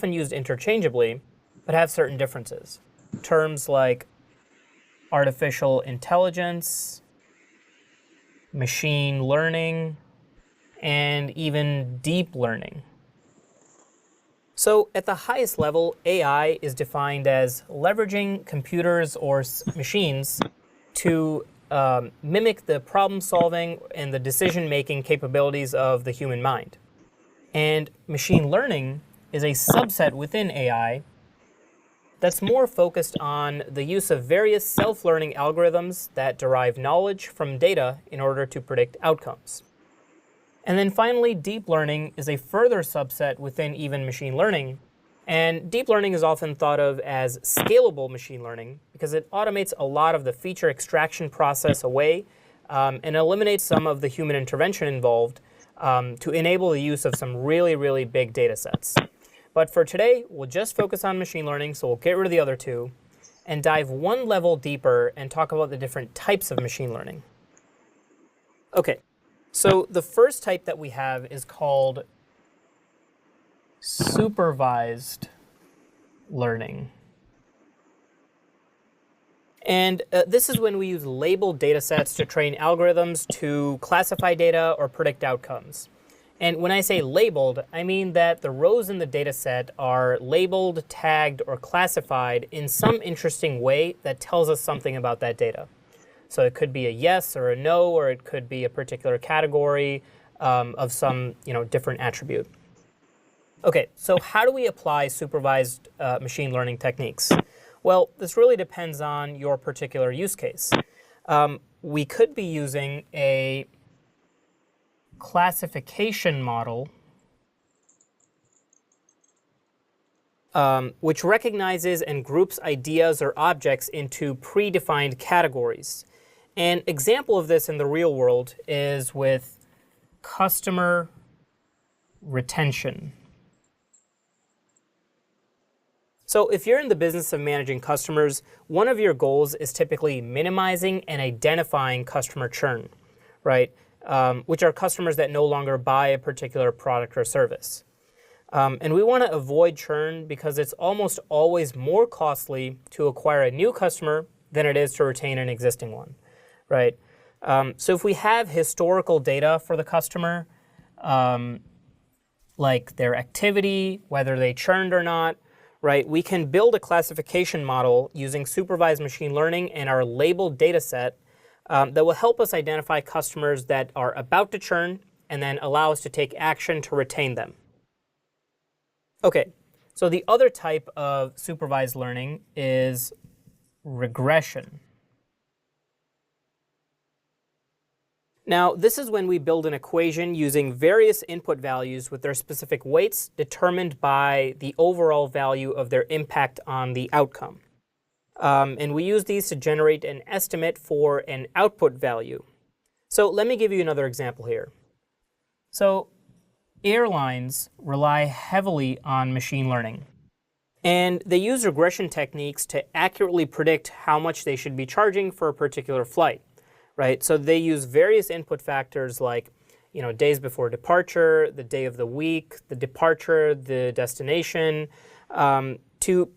often used interchangeably, but have certain differences. Terms like artificial intelligence, machine learning, and even deep learning. So at the highest level, AI is defined as leveraging computers or machines to mimic the problem-solving and the decision-making capabilities of the human mind. And machine learning is a subset within AI that's more focused on the use of various self-learning algorithms that derive knowledge from data in order to predict outcomes. And then finally, deep learning is a further subset within even machine learning. And deep learning is often thought of as scalable machine learning because it automates a lot of the feature extraction process away and eliminates some of the human intervention involved to enable the use of some really, really big data sets. But for today, we'll just focus on machine learning, so we'll get rid of the other two and dive one level deeper and talk about the different types of machine learning. OK, so the first type that we have is called supervised learning. And this is when we use labeled data sets to train algorithms to classify data or predict outcomes. And when I say labeled, I mean that the rows in the data set are labeled, tagged, or classified in some interesting way that tells us something about that data. So it could be a yes or a no, or it could be a particular category of some different attribute. OK, so how do we apply supervised machine learning techniques? Well, this really depends on your particular use case. We could be using a classification model which recognizes and groups ideas or objects into predefined categories. An example of this in the real world is with customer retention. So if you're in the business of managing customers, one of your goals is typically minimizing and identifying customer churn, right? Which are customers that no longer buy a particular product or service. And we want to avoid churn because it's almost always more costly to acquire a new customer than it is to retain an existing one, right? So if we have historical data for the customer, like their activity, whether they churned or not, right, we can build a classification model using supervised machine learning and our labeled data set that will help us identify customers that are about to churn and then allow us to take action to retain them. OK, so the other type of supervised learning is regression. Now, this is when we build an equation using various input values with their specific weights determined by the overall value of their impact on the outcome. And we use these to generate an estimate for an output value. So let me give you another example here. So airlines rely heavily on machine learning. And they use regression techniques to accurately predict how much they should be charging for a particular flight, right? So they use various input factors like days before departure, the day of the week, the departure, the destination, to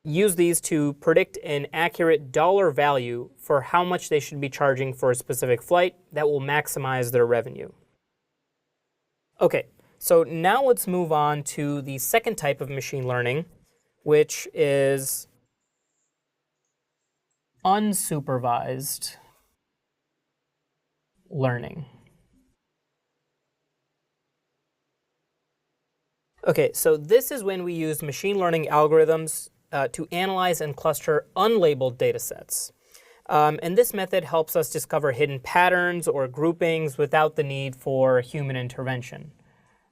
use these to predict an accurate dollar value for how much they should be charging for a specific flight that will maximize their revenue. OK, so now let's move on to the second type of machine learning, which is unsupervised learning. OK, so this is when we use machine learning algorithms to analyze and cluster unlabeled data sets. And this method helps us discover hidden patterns or groupings without the need for human intervention,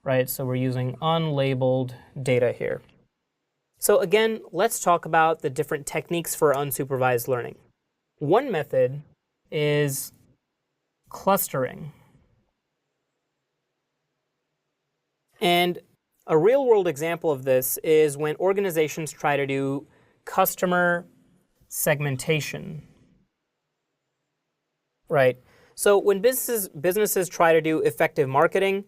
right? So we're using unlabeled data here. So again, let's talk about the different techniques for unsupervised learning. One method is clustering. And a real-world example of this is when organizations try to do customer segmentation. Right. So when businesses try to do effective marketing,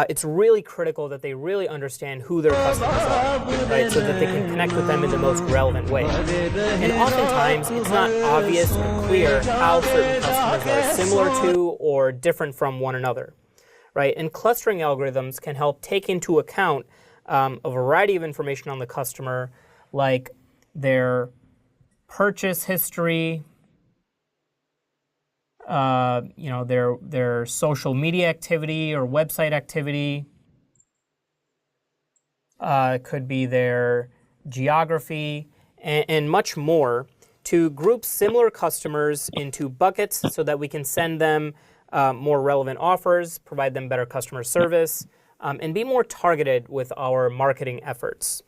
it's really critical that they really understand who their customers are, right? So that they can connect with them in the most relevant way. And oftentimes, it's not obvious or clear how certain customers are similar to or different from one another, right? And clustering algorithms can help take into account a variety of information on the customer, like their purchase history, their social media activity or website activity. Could be their geography and much more, to group similar customers into buckets so that we can send them more relevant offers, provide them better customer service, and be more targeted with our marketing efforts.